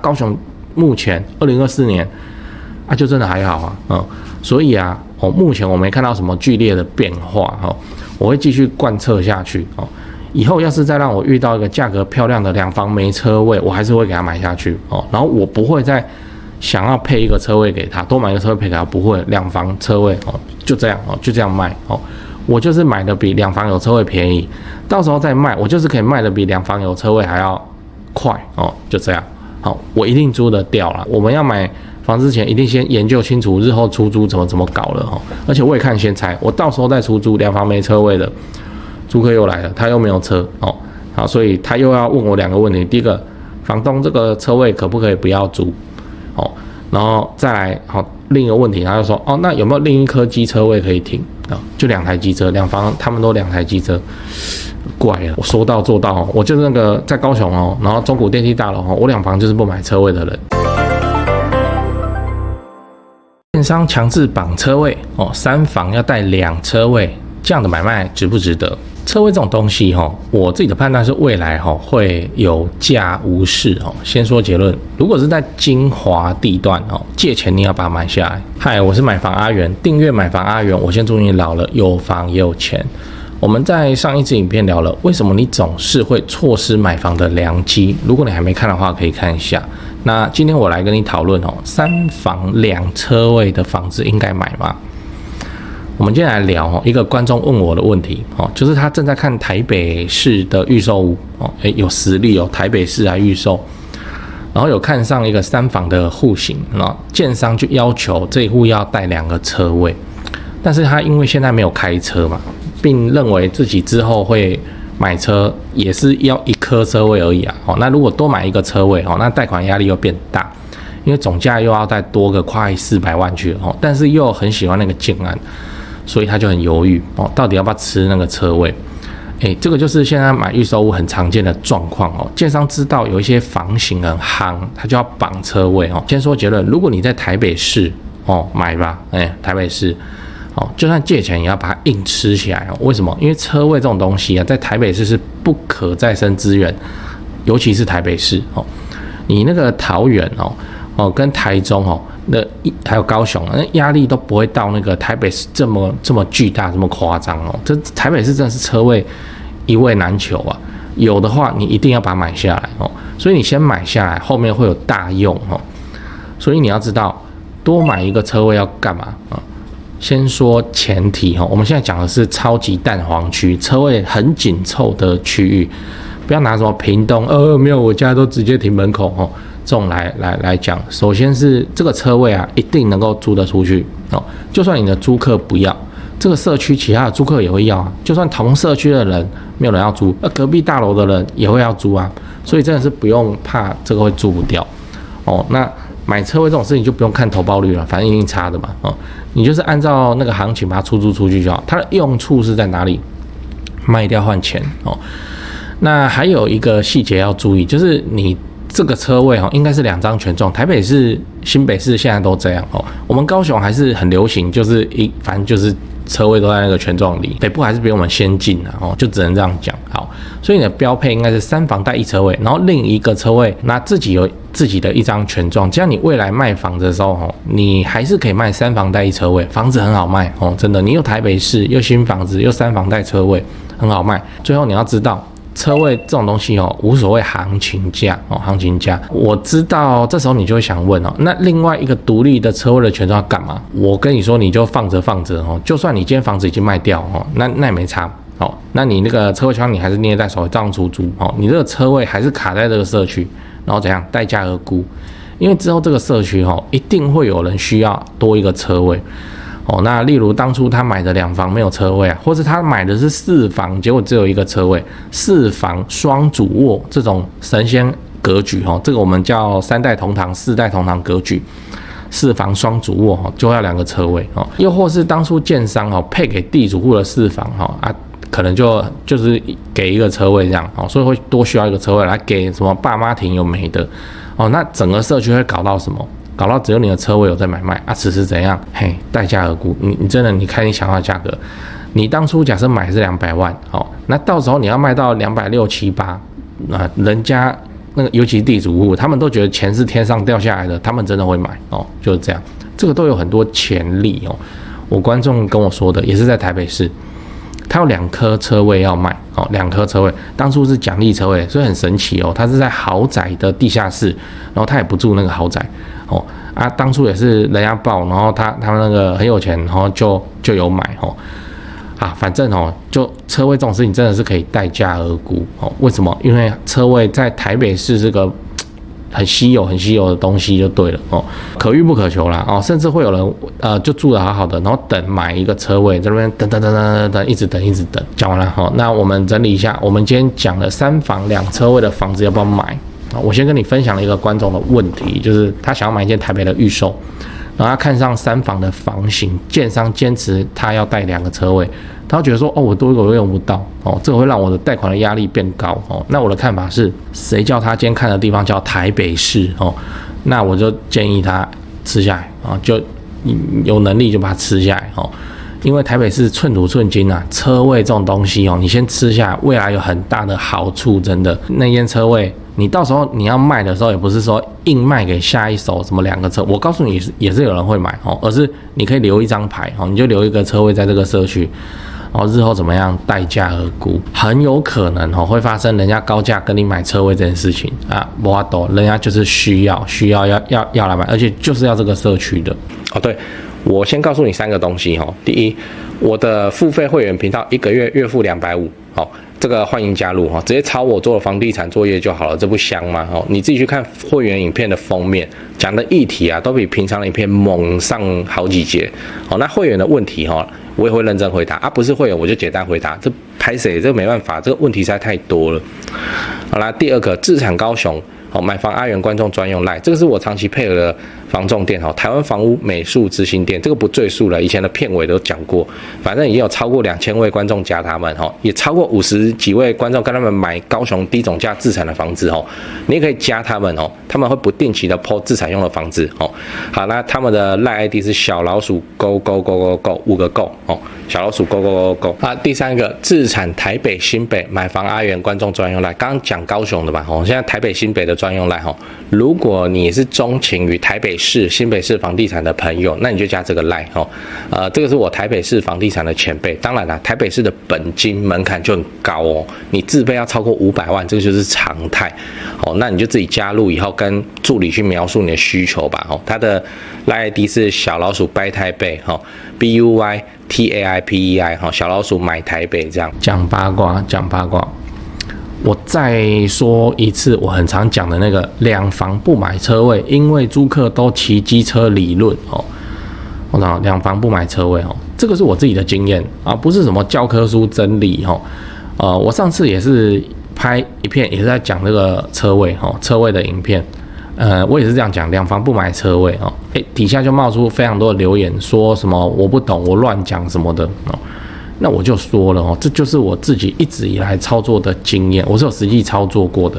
高雄目前2024年啊，就真的还好啊，所以啊，目前我没看到什么剧烈的变化，我会继续贯彻下去，以后要是再让我遇到一个价格漂亮的两房没车位，我还是会给他买下去，然后我不会再想要配一个车位给他，多买一个车位配给他，不会，两房车位，就这样，就这样卖，我就是买的比两房有车位便宜，到时候再卖，我就是可以卖的比两房有车位还要快，就这样，好，我一定租得掉啦。我们要买房之前，一定先研究清楚日后出租怎么搞了，而且我也看先猜，我到时候再出租两房没车位的。租客又来了，他又没有车，好，所以他又要问我2个问题。第一个，房东这个车位可不可以不要租？然后再来，另一个问题，他就说，那有没有另一颗机车位可以停？就2台机车，两房他们都2台机车，怪了，我说到做到，我就是那个在高雄然后中古电梯大楼我2房就是不买车位的人。建商强制绑车位，3房要带2车位，这样的买卖值不值得？车位这种东西我自己的判断是未来会有价无市先说结论，如果是在精华地段借钱你要把它买下来。嗨，我是买房阿元，订阅买房阿元，我先祝你老了有房也有钱。我们在上一支影片聊了为什么你总是会错失买房的良机，如果你还没看的话可以看一下。那今天我来跟你讨论3房2车位的房子应该买吗？我们今天来聊一个观众问我的问题就是他正在看台北市的预售屋有实力台北市来预售，然后有看上一个3房的户型，建商就要求这一户要带2个车位，但是他因为现在没有开车嘛，并认为自己之后会买车也是要1颗车位而已啊那如果多买1个车位那贷款压力又变大，因为总价又要再多个快400万去但是又很喜欢那个建案，所以他就很犹豫到底要不要吃那个车位。这个就是现在买预售屋很常见的状况建商知道有一些房型很夯，他就要绑车位先说结论，如果你在台北市买吧，台北市就算借钱也要把它硬吃起来为什么？因为车位这种东西在台北市是不可再生资源，尤其是台北市你那个桃园跟台中还有高雄，那压力都不会到那个台北市这么巨大，这么夸张这台北市真的是车位一位难求啊，有的话你一定要把它买下来所以你先买下来，后面会有大用所以你要知道多买1个车位要干嘛先说前提我们现在讲的是超级蛋黄区，车位很紧凑的区域，不要拿什么屏东没有我家都直接停门口这种来讲，首先是这个车位一定能够租得出去就算你的租客不要，这个社区其他的租客也会要就算同社区的人没有人要租，隔壁大楼的人也会要租所以真的是不用怕这个会租不掉那买车位这种事情就不用看投报率了，反正一定差的嘛你就是按照那个行情把它出租出去就好，它的用处是在哪里？卖掉换钱那还有一个细节要注意，就是你这个车位应该是2张权状，台北市、新北市现在都这样我们高雄还是很流行，就是反正就是车位都在那个权状里，北部还是比我们先进就只能这样讲。好，所以你的标配应该是3房带1车位，然后另一个车位拿自己有自己的1张权状，这样你未来卖房子的时候你还是可以卖3房带1车位，房子很好卖真的，你又台北市又新房子又3房带车位，很好卖。最后你要知道，车位这种东西无所谓行情价行情价。我知道这时候你就会想问那另外一个独立的车位的权状要干嘛？我跟你说，你就放着就算你今天房子已经卖掉那也没差那你那个车位权状你还是捏在手里这样出租你这个车位还是卡在这个社区，然后怎样待价而沽，因为之后这个社区一定会有人需要多一个车位那例如当初他买的2房没有车位或者他买的是4房，结果只有1个车位，4房双主卧这种神仙格局这个我们叫3代同堂、4代同堂格局，4房双主卧就要2个车位又或是当初建商配给地主户的4房可能就是给1个车位这样所以会多需要1个车位来给什么爸妈庭有没的那整个社区会搞到什么？搞到只有你的车位有在买卖此时怎样？待价而沽，你真的你看你想要的价格，你当初假设买是200万那到时候你要卖到260、270、280人家那个尤其是地主户，他们都觉得钱是天上掉下来的，他们真的会买哦，就是这样，这个都有很多潜力哦。我观众跟我说的也是在台北市，他有2颗车位要卖哦，2颗车位，当初是奖励车位，所以很神奇哦，他是在豪宅的地下室，然后他也不住那个豪宅哦啊，当初也是人家报，然后他们那个很有钱，然后就有买哦。啊，反正哦，就车位这种事情真的是可以待价而沽哦。为什么？因为车位在台北市是个很稀有的东西，就对了哦，可遇不可求啦哦。甚至会有人就住得好好的，然后等买一个车位，在那边等，一直等。讲完了哈，那我们整理一下，我们今天讲了3房2车位的房子要不要买啊？我先跟你分享了一个观众的问题，就是他想要买一间台北的预售。然后他看上3房的房型，建商坚持他要带2个车位，他觉得说，哦，我多一个我用不到，哦，这个会让我的贷款的压力变高，哦，那我的看法是，谁叫他今天看的地方叫台北市，哦，那我就建议他吃下来，啊，就有能力就把它吃下来，哦，因为台北市寸土寸金啊，车位这种东西，哦，你先吃下来，未来有很大的好处，真的，那间车位。你到时候你要卖的时候，也不是说硬卖给下一手什么2个车，我告诉你也是有人会买哦，而是你可以留一张牌哦，你就留一个车位在这个社区，然后日后怎么样待价而沽，很有可能哦会发生人家高价跟你买车位这件事情啊，没办法，人家就是需要要来买，而且就是要这个社区的哦。对，我先告诉你3个东西哦，第一，我的付费会员频道1个月月付250，好。这个欢迎加入哈，直接抄我做的房地产作业就好了，这不香吗？哦，你自己去看会员影片的封面，讲的议题啊，都比平常的影片猛上好几节。哦，那会员的问题哈，我也会认真回答啊，不是会员我就简单回答，这拍谁这没办法，这个问题实在太多了。好啦，第2个，自产高雄。哦，买房阿元观众专用赖，这个是我长期配合的房仲店哦，台湾房屋美术之星店，这个不赘述了，以前的片尾都讲过，反正已经有超过2000位观众加他们哦，也超过50几位观众跟他们买高雄低总价自产的房子哦，你也可以加他们哦，他们会不定期的 po 自产用的房子哦。好，那他们的赖 ID 是小老鼠勾勾勾勾勾5个勾哦，小老鼠勾勾勾勾勾。啊，第3个自产台北新北买房阿元观众专用赖，刚刚讲高雄的吧哦，现在台北新北的专用赖哈，如果你是钟情于台北市、新北市房地产的朋友，那你就加这个赖哈。这个是我台北市房地产的前辈，当然啦，台北市的本金门槛就很高哦，你自备要超过500万，这个就是常态。哦，那你就自己加入以后，跟助理去描述你的需求吧。哦，他的赖 ID 是小老鼠掰台北哈 ，BUYTAIPEI 哈，小老鼠买台北这样。讲八卦。我再说一次，我很常讲的那个2房不买车位，因为租客都骑机车理论哦。我讲2房不买车位哦，这个是我自己的经验啊，不是什么教科书真理哦。我上次也是拍一片，也是在讲这个车位哦，车位的影片。我也是这样讲，2房不买车位哦。底下就冒出非常多的留言，说什么我不懂，我乱讲什么的哦。那我就说了哦，这就是我自己一直以来操作的经验，我是有实际操作过的。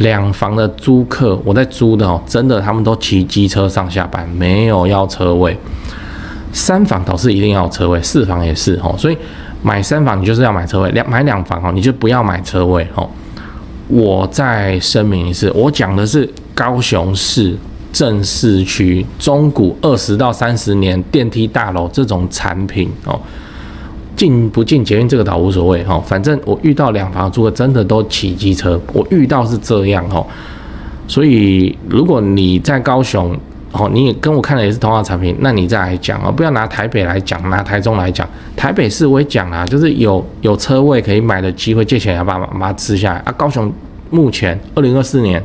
2房的租客，我在租的哦，真的他们都骑机车上下班，没有要车位。3房倒是一定要有车位，4房也是哦，所以买3房你就是要买车位，买2房哦，你就不要买车位哦。我再声明一次，我讲的是高雄市正市区中古20到30年电梯大楼这种产品哦。进不进捷运这个倒无所谓哈，反正我遇到2房租客真的都骑机车，我遇到是这样哈。所以如果你在高雄哦，你也跟我看的也是同样的产品，那你再来讲哦，不要拿台北来讲，拿台中来讲。台北市我也讲啦，就是有车位可以买的机会，借钱要把它吃下来啊。高雄目前2024年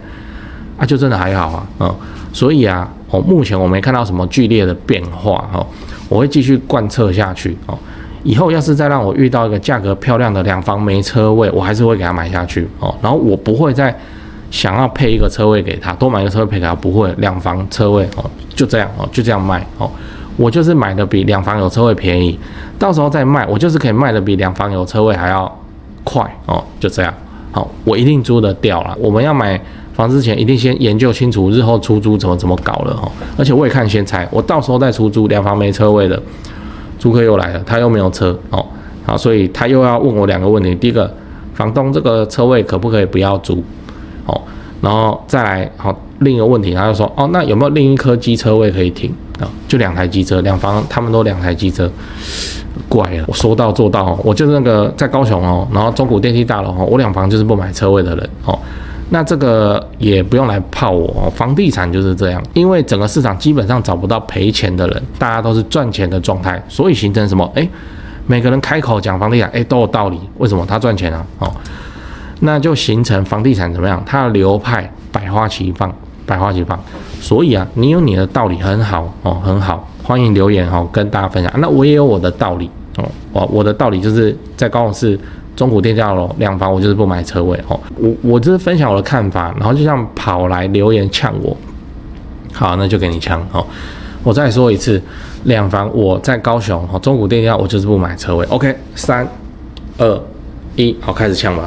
啊，就真的还好啊，所以啊，目前我没看到什么剧烈的变化哦，我会继续贯彻下去哦。以后要是再让我遇到一个价格漂亮的2房没车位，我还是会给他买下去哦。然后我不会再想要配一个车位给他，多买一个车位配给他，不会2房车位哦，就这样哦，就这样卖哦。我就是买的比2房有车位便宜，到时候再卖，我就是可以卖的比2房有车位还要快哦，就这样。好，我一定租得掉啦。我们要买房之前，一定先研究清楚日后出租怎么搞了哦。而且我也看先猜，我到时候再出租2房没车位的。租客又来了，他又没有车哦，好，所以他又要问我2个问题。第一个，房东这个车位可不可以不要租？哦，然后再来好另一个问题，他就说哦，那有没有另一颗机车位可以停啊？就2台机车，两房他们都2台机车，怪了，我说到做到哦，我就是那个在高雄哦，然后中古电梯大楼哦，我2房就是不买车位的人哦。那这个也不用来泡我哦，房地产就是这样，因为整个市场基本上找不到赔钱的人，大家都是赚钱的状态，所以形成什么？每个人开口讲房地产，都有道理，为什么？他赚钱啊，哦，那就形成房地产怎么样？它的流派百花齐放，百花齐放。所以啊，你有你的道理很好哦，很好，欢迎留言哦，跟大家分享。那我也有我的道理哦，我的道理就是在高雄市中古电价楼2房，我就是不买车位哦。我就是分享我的看法，然后就像跑来留言呛我，好，那就给你呛哦。我再说一次，2房我在高雄中古电价我就是不买车位。OK， 3、2、1，好，开始呛吧。